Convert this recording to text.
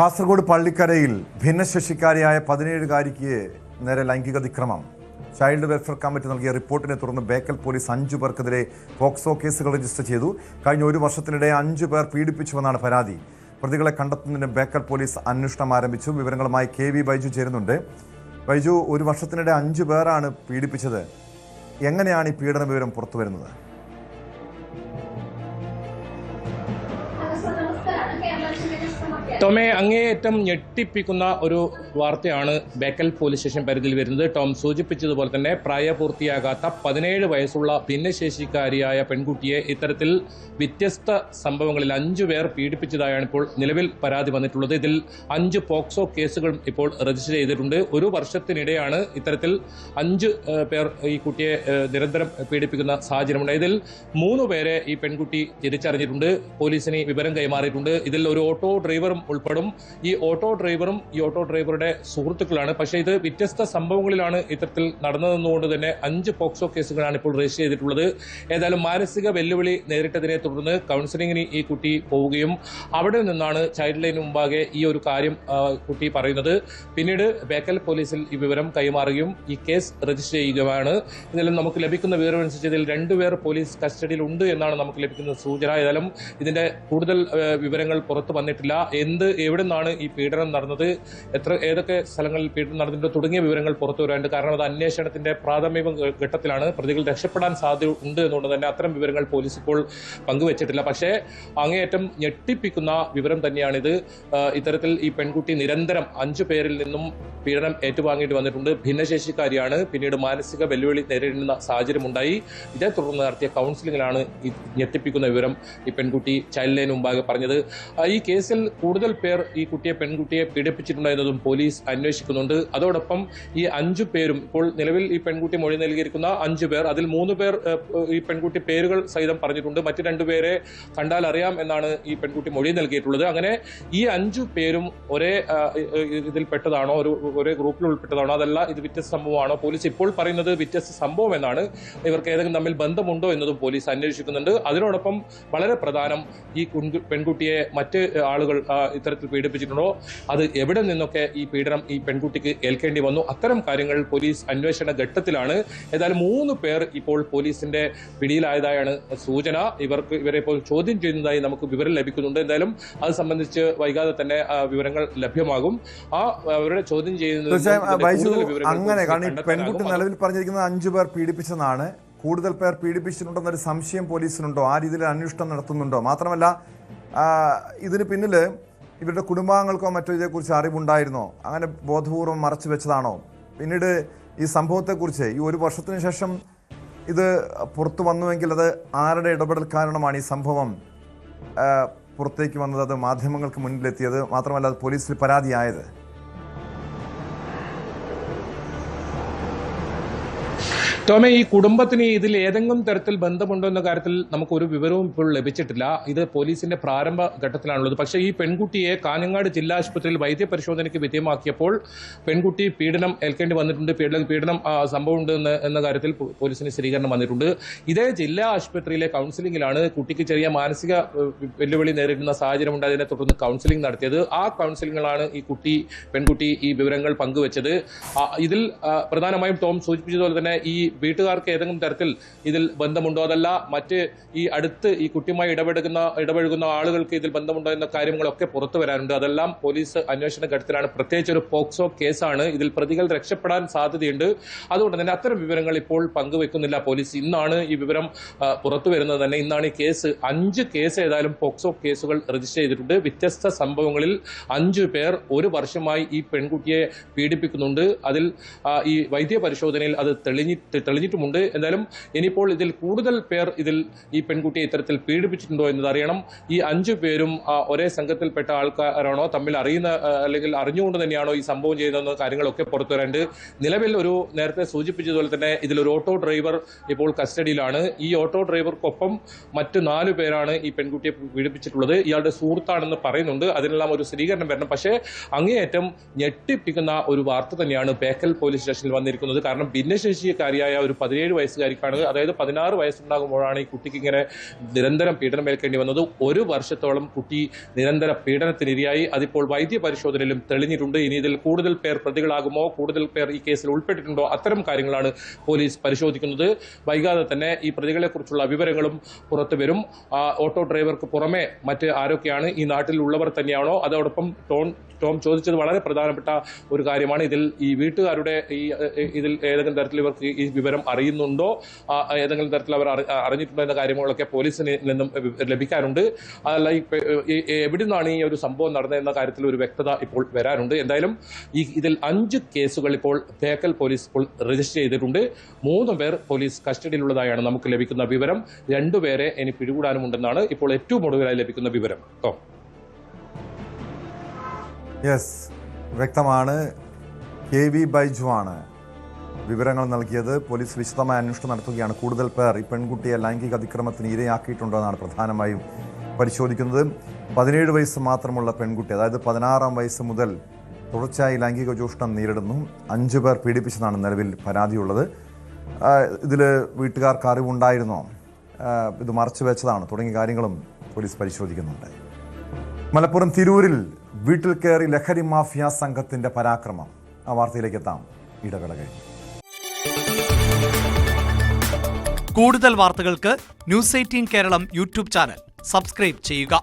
കാസർഗോഡ് പള്ളിക്കരയിൽ ഭിന്നശേഷിക്കാരിയായ 17-കാരിക്ക് നേരെ ലൈംഗിക അതിക്രമം. ചൈൽഡ് വെൽഫെയർ കമ്മിറ്റി നൽകിയ റിപ്പോർട്ടിനെ തുടർന്ന് ബേക്കൽ പോലീസ് 5 പേർക്കെതിരെ പോക്സോ കേസുകൾ രജിസ്റ്റർ ചെയ്തു. കഴിഞ്ഞ ഒരു വർഷത്തിനിടെ 5 പേർ പീഡിപ്പിച്ചുവെന്നാണ് പരാതി. പ്രതികളെ കണ്ടെത്തുന്നതിന് ബേക്കൽ പോലീസ് അന്വേഷണം ആരംഭിച്ചു. വിവരങ്ങളുമായി KV ബൈജു ചേരുന്നുണ്ട്. ബൈജു, ഒരു വർഷത്തിനിടെ 5 പേരാണ് പീഡിപ്പിച്ചത്. എങ്ങനെയാണ് ഈ പീഡന വിവരം പുറത്തുവരുന്നത്? ടോമെ, അങ്ങേയറ്റം ഞെട്ടിപ്പിക്കുന്ന ഒരു വാർത്തയാണ് ബേക്കൽ പോലീസ് സ്റ്റേഷൻ പരിധിയിൽ വരുന്നത്. ടോം സൂചിപ്പിച്ചതുപോലെ തന്നെ പ്രായപൂർത്തിയാകാത്ത 17 വയസ്സുള്ള ഭിന്നശേഷിക്കാരിയായ പെൺകുട്ടിയെ ഇത്തരത്തിൽ വ്യത്യസ്ത സംഭവങ്ങളിൽ 5 പേർ പീഡിപ്പിച്ചതായാണ് ഇപ്പോൾ നിലവിൽ പരാതി വന്നിട്ടുള്ളത്. ഇതിൽ 5 പോക്സോ കേസുകൾ ഇപ്പോൾ രജിസ്റ്റർ ചെയ്തിട്ടുണ്ട്. ഒരു വർഷത്തിനിടെയാണ് ഇത്തരത്തിൽ 5 പേർ ഈ കുട്ടിയെ നിരന്തരം പീഡിപ്പിക്കുന്ന സാഹചര്യമുണ്ട്. ഇതിൽ 3 പേരെ ഈ പെൺകുട്ടി തിരിച്ചറിഞ്ഞിട്ടുണ്ട്. പോലീസിന് വിവരം കൈമാറിയിട്ടുണ്ട്. ഇതിൽ ഒരു ഓട്ടോ ഡ്രൈവറും ഉൾപ്പെടും. ഈ ഓട്ടോ ഡ്രൈവറുടെ സുഹൃത്തുക്കളാണ്. പക്ഷേ ഇത് വ്യത്യസ്ത സംഭവങ്ങളിലാണ് ഇത്തരത്തിൽ നടന്നതെന്നുകൊണ്ട് തന്നെ 5 പോക്സോ കേസുകളാണ് ഇപ്പോൾ രജിസ്റ്റർ ചെയ്തിട്ടുള്ളത്. ഏതായാലും മാനസിക വെല്ലുവിളി നേരിട്ടതിനെ തുടർന്ന് കൗൺസിലിംഗിന് ഈ കുട്ടി പോവുകയും അവിടെ നിന്നാണ് ചൈൽഡ് ലൈന് മുമ്പാകെ ഈ ഒരു കാര്യം കുട്ടി പറയുന്നത്. പിന്നീട് ബേക്കൽ പോലീസിൽ ഈ വിവരം കൈമാറുകയും ഈ കേസ് രജിസ്റ്റർ ചെയ്യുകയാണ്. ഇതിൽ നമുക്ക് ലഭിക്കുന്ന വിവരം അനുസരിച്ച് ഇതിൽ 2 പേർ പോലീസ് കസ്റ്റഡിയിൽ ഉണ്ട് എന്നാണ് നമുക്ക് ലഭിക്കുന്ന സൂചന. ഏതായാലും ഇതിന്റെ കൂടുതൽ വിവരങ്ങൾ പുറത്തു വന്നിട്ടില്ല. എവിടെ നിന്നാണ് ഈ പീഡനം നടന്നത്, ഏതൊക്കെ സ്ഥലങ്ങളിൽ പീഡനം നടന്നിട്ടുണ്ട് തുടങ്ങിയ വിവരങ്ങൾ പുറത്തു വരാനുണ്ട്. കാരണം അത് അന്വേഷണത്തിന്റെ പ്രാഥമിക ഘട്ടത്തിലാണ്. പ്രതികൾ രക്ഷപ്പെടാൻ സാധ്യത ഉണ്ട് എന്നുകൊണ്ട് തന്നെ അത്തരം വിവരങ്ങൾ പോലീസ് ഇപ്പോൾ പങ്കുവച്ചിട്ടില്ല. പക്ഷേ അങ്ങേയറ്റം ഞെട്ടിപ്പിക്കുന്ന വിവരം തന്നെയാണിത്. ഇത്തരത്തിൽ ഈ പെൺകുട്ടി നിരന്തരം 5 പേരിൽ നിന്നും പീഡനം ഏറ്റുവാങ്ങേണ്ടി വന്നിട്ടുണ്ട്. ഭിന്നശേഷിക്കാരിയാണ്. പിന്നീട് മാനസിക വെല്ലുവിളി നേരിടുന്ന സാഹചര്യമുണ്ടായി. ഇതേ തുടർന്ന് നടത്തിയ കൗൺസിലിംഗിലാണ് ഈ ഞെട്ടിപ്പിക്കുന്ന വിവരം ഈ പെൺകുട്ടി ചൈൽഡ് ലൈന് മുമ്പാകെ പറഞ്ഞത്. ഈ കേസിൽ കൂടുതൽ പേർ ഈ പെൺകുട്ടിയെ പീഡിപ്പിച്ചിട്ടുണ്ടെന്നതും പോലീസ് അന്വേഷിക്കുന്നുണ്ട്. അതോടൊപ്പം ഈ 5 പേരും ഇപ്പോൾ നിലവിൽ ഈ പെൺകുട്ടി മൊഴി നൽകിയിരിക്കുന്ന 5 പേർ, അതിൽ 3 പേർ ഈ പെൺകുട്ടി പേരുകൾ സഹിതം പറഞ്ഞിട്ടുണ്ട്. മറ്റ് 2 പേരെ കണ്ടാൽ അറിയാം എന്നാണ് ഈ പെൺകുട്ടി മൊഴി നൽകിയിട്ടുള്ളത്. അങ്ങനെ ഈ 5 പേരും ഒരേ ഇതിൽപ്പെട്ടതാണോ, ഒരേ ഗ്രൂപ്പിൽ ഉൾപ്പെട്ടതാണോ, അതല്ല ഇത് വ്യത്യസ്ത സംഭവമാണോ? പോലീസ് ഇപ്പോൾ പറയുന്നത് വ്യത്യസ്ത സംഭവം എന്നാണ്. ഇവർക്ക് ഏതെങ്കിലും തമ്മിൽ ബന്ധമുണ്ടോ എന്നതും പോലീസ് അന്വേഷിക്കുന്നുണ്ട്. അതിനോടൊപ്പം വളരെ പ്രധാനം, ഈ പെൺകുട്ടിയെ മറ്റ് ആളുകൾ ഇത്തരത്തിൽ പീഡിപ്പിച്ചിട്ടുണ്ടോ, അത് എവിടെ നിന്നൊക്കെ ഈ പീഡനം ഈ പെൺകുട്ടിക്ക് ഏൽക്കേണ്ടി വന്നു, അത്തരം കാര്യങ്ങൾ പോലീസ് അന്വേഷണ ഘട്ടത്തിലാണ്. ഏതായാലും 3 പേർ ഇപ്പോൾ പോലീസിന്റെ പിടിയിലായതായാണ് സൂചന. ഇവരെ ഇപ്പോൾ ചോദ്യം ചെയ്യുന്നതായി നമുക്ക് വിവരം ലഭിക്കുന്നുണ്ട്. എന്തായാലും അത് സംബന്ധിച്ച് വൈകാതെ തന്നെ വിവരങ്ങൾ ലഭ്യമാകും. അവരുടെ ചോദ്യം ചെയ്യുന്നത് അങ്ങനെ പെൺകുട്ടി നിലവിൽ പറഞ്ഞിരിക്കുന്നത് 5 പേർ പീഡിപ്പിച്ചെന്നാണ്. കൂടുതൽ പേർ പീഡിപ്പിച്ചിട്ടുണ്ടെന്നൊരു സംശയം പോലീസിനുണ്ടോ? ആ രീതിയിൽ അന്വേഷണം നടത്തുന്നുണ്ടോ? മാത്രമല്ല, ഇതിന് പിന്നിൽ ഇവരുടെ കുടുംബാംഗങ്ങൾക്കോ മറ്റോ ഇതേക്കുറിച്ച് അറിവുണ്ടായിരുന്നോ? അങ്ങനെ ബോധപൂർവം മറച്ചു വെച്ചതാണോ? പിന്നീട് ഈ സംഭവത്തെക്കുറിച്ച് ഈ ഒരു വർഷത്തിന് ശേഷം ഇത് പുറത്തു വന്നുവെങ്കിൽ അത് ആരുടെ ഇടപെടൽ കാരണമാണ് ഈ സംഭവം പുറത്തേക്ക് വന്നത്, അത് മാധ്യമങ്ങൾക്ക് മുന്നിലെത്തിയത്, മാത്രമല്ല അത് പോലീസിൽ പരാതിയായത്? ടോമെ, ഈ കുടുംബത്തിന് ഇതിൽ ഏതെങ്കിലും തരത്തിൽ ബന്ധമുണ്ടോ എന്ന കാര്യത്തിൽ നമുക്കൊരു വിവരവും ഇപ്പോൾ ലഭിച്ചിട്ടില്ല. ഇത് പോലീസിന്റെ പ്രാരംഭ ഘട്ടത്തിലാണുള്ളത്. പക്ഷേ ഈ പെൺകുട്ടിയെ കാഞ്ഞങ്ങാട് ജില്ലാ ആശുപത്രിയിൽ വൈദ്യപരിശോധനയ്ക്ക് വിധേയമാക്കിയപ്പോൾ പെൺകുട്ടി പീഡനം ഏൽക്കേണ്ടി വന്നിട്ടുണ്ട്, പീഡനം സംഭവമുണ്ട് എന്ന കാര്യത്തിൽ പോലീസിന് സ്ഥിരീകരണം വന്നിട്ടുണ്ട്. ഇതേ ജില്ലാ ആശുപത്രിയിലെ കൗൺസിലിംഗിലാണ് കുട്ടിക്ക് ചെറിയ മാനസിക വെല്ലുവിളി നേരിടുന്ന സാഹചര്യം ഉണ്ടായതിനെ തുടർന്ന് കൗൺസിലിംഗ് നടത്തിയത്. ആ കൗൺസിലിംഗിലാണ് ഈ പെൺകുട്ടി ഈ വിവരങ്ങൾ പങ്കുവച്ചത്. ഇതിൽ പ്രധാനമായും ടോം സൂചിപ്പിച്ചതുപോലെ തന്നെ ഈ വീട്ടുകാർക്ക് ഏതെങ്കിലും തരത്തിൽ ഇതിൽ ബന്ധമുണ്ടോ, അതല്ല മറ്റ് ഈ അടുത്ത് ഈ കുട്ടിയുമായി ഇടപഴകുന്ന ആളുകൾക്ക് ഇതിൽ ബന്ധമുണ്ടോ എന്ന കാര്യങ്ങളൊക്കെ പുറത്തു വരാനുണ്ട്. അതെല്ലാം പോലീസ് അന്വേഷണ ഘട്ടത്തിലാണ്. പ്രത്യേകിച്ച് ഒരു പോക്സോ കേസാണ്. ഇതിൽ പ്രതികൾ രക്ഷപ്പെടാൻ സാധ്യതയുണ്ട്. അതുകൊണ്ട് തന്നെ അത്തരം വിവരങ്ങൾ ഇപ്പോൾ പങ്കുവെക്കുന്നില്ല പോലീസ്. ഇന്നാണ് ഈ വിവരം പുറത്തു വരുന്നത് തന്നെ. ഇന്നാണ് ഈ കേസ് 5 കേസ് ഏതായാലും പോക്സോ കേസുകൾ രജിസ്റ്റർ ചെയ്തിട്ടുണ്ട്. വ്യത്യസ്ത സംഭവങ്ങളിൽ 5 പേർ ഒരു വർഷമായി ഈ പെൺകുട്ടിയെ പീഡിപ്പിക്കുന്നുണ്ട്. അതിൽ ഈ വൈദ്യ പരിശോധനയിൽ അത് തെളിഞ്ഞിട്ടുമുണ്ട്. എന്തായാലും ഇനിയിപ്പോൾ ഇതിൽ കൂടുതൽ പേർ ഈ പെൺകുട്ടിയെ ഇത്തരത്തിൽ പീഡിപ്പിച്ചിട്ടുണ്ടോ എന്നത് അറിയണം. ഈ 5 പേരും ഒരേ സംഘത്തിൽപ്പെട്ട ആൾക്കാരാണോ, തമ്മിൽ അറിയുന്ന അല്ലെങ്കിൽ അറിഞ്ഞുകൊണ്ട് തന്നെയാണോ ഈ സംഭവം ചെയ്തതെന്ന കാര്യങ്ങളൊക്കെ പുറത്തു വരാനുണ്ട്. നിലവിൽ നേരത്തെ സൂചിപ്പിച്ചതുപോലെ തന്നെ ഇതിലൊരു ഓട്ടോ ഡ്രൈവർ ഇപ്പോൾ കസ്റ്റഡിയിലാണ്. ഈ ഓട്ടോ ഡ്രൈവർക്കൊപ്പം മറ്റ് 4 പേരാണ് ഈ പെൺകുട്ടിയെ പീഡിപ്പിച്ചിട്ടുള്ളത്. ഇയാളുടെ സുഹൃത്താണെന്ന് പറയുന്നുണ്ട്. അതിനെല്ലാം ഒരു സ്ഥിരീകരണം വരണം. പക്ഷേ അങ്ങേയറ്റം ഞെട്ടിപ്പിക്കുന്ന ഒരു വാർത്ത തന്നെയാണ് ബേക്കൽ പോലീസ് സ്റ്റേഷനിൽ വന്നിരിക്കുന്നത്. കാരണം ഭിന്നശേഷിക്കാരിയായ ഭാര്യയായ ഒരു 17 വയസ്സുകാരിക്കാണ്. അതായത് 16 വയസ്സുണ്ടാകുമ്പോഴാണ് ഈ കുട്ടിക്ക് ഇങ്ങനെ നിരന്തരം പീഡനം ഏൽക്കേണ്ടി വന്നത്. 1 വർഷത്തോളം കുട്ടി നിരന്തര പീഡനത്തിനിരയായി. അതിപ്പോൾ വൈദ്യ പരിശോധനയിലും തെളിഞ്ഞിട്ടുണ്ട്. ഇനി ഇതിൽ കൂടുതൽ പേർ പ്രതികളാകുമോ, കൂടുതൽ പേർ ഈ കേസിൽ ഉൾപ്പെട്ടിട്ടുണ്ടോ, അത്തരം കാര്യങ്ങളാണ് പോലീസ് പരിശോധിക്കുന്നത്. വൈകാതെ തന്നെ ഈ പ്രതികളെക്കുറിച്ചുള്ള വിവരങ്ങളും പുറത്തു വരും. ഓട്ടോ ഡ്രൈവർക്ക് പുറമെ മറ്റ് ആരൊക്കെയാണ്, ഈ നാട്ടിൽ ഉള്ളവർ തന്നെയാണോ? അതോടൊപ്പം ടോം ചോദിച്ചത് വളരെ പ്രധാനപ്പെട്ട ഒരു കാര്യമാണ്. ഈ വീട്ടുകാരുടെ ഇതിൽ ഏതെങ്കിലും തരത്തിൽ ഇവർക്ക് ഈ വിവരം അറിയുന്നുണ്ടോ, ഏതെങ്കിലും തരത്തിൽ അവർ അറിഞ്ഞിട്ടുണ്ടോ എന്ന കാര്യങ്ങളൊക്കെ പോലീസിന് നിന്നും ലഭിക്കാറുണ്ട്. അതല്ല എവിടെ നിന്നാണ് ഈ ഒരു സംഭവം നടന്നതെന്ന കാര്യത്തിൽ ഒരു വ്യക്തത ഇപ്പോൾ വരാനുണ്ട്. എന്തായാലും ഇതിൽ 5 കേസുകൾ ഇപ്പോൾ ബേക്കൽ പോലീസ് ഇപ്പോൾ രജിസ്റ്റർ ചെയ്തിട്ടുണ്ട്. 3 പേർ പോലീസ് കസ്റ്റഡിയിലുള്ളതായാണ് നമുക്ക് ലഭിക്കുന്ന വിവരം. 2 പേരെ ഇനി പിടികൂടാനുമുണ്ടെന്നാണ് ഇപ്പോൾ ഏറ്റവും ഒടുവിലായി ലഭിക്കുന്ന വിവരം. യെസ്, വ്യക്തമാണ്. KV ബൈജു ആണ് വിവരങ്ങൾ നൽകിയത്. പോലീസ് വിശദമായ അന്വേഷണം നടത്തുകയാണ്. കൂടുതൽ പേർ ഈ പെൺകുട്ടിയെ ലൈംഗിക അതിക്രമത്തിന് ഇരയാക്കിയിട്ടുണ്ടോ എന്നാണ് പ്രധാനമായും പരിശോധിക്കുന്നത്. 17 വയസ്സ് മാത്രമുള്ള പെൺകുട്ടി, അതായത് 16-ാം വയസ്സ് മുതൽ തുടർച്ചയായി ലൈംഗിക ചൂഷണം നേരിടുന്നു. 5 പേർ പീഡിപ്പിച്ചതാണ് നിലവിൽ പരാതിയുള്ളത്. ഇതിൽ വീട്ടുകാർക്ക് അറിവുണ്ടായിരുന്നോ, ഇത് മറച്ചു വെച്ചതാണ് തുടങ്ങിയ കാര്യങ്ങളും പോലീസ് പരിശോധിക്കുന്നുണ്ട്. മലപ്പുറം തിരൂരിൽ വീട്ടിൽ കയറി ലഹരി മാഫിയ സംഘത്തിന്റെ പരാക്രമം. ആ വാർത്തയിലേക്ക് എത്താം ഇടവേള കഴിഞ്ഞ്. കൂടുതൽ വാർത്തകൾക്ക് news 18 Keralam YouTube channel subscribe ചെയ്യുക.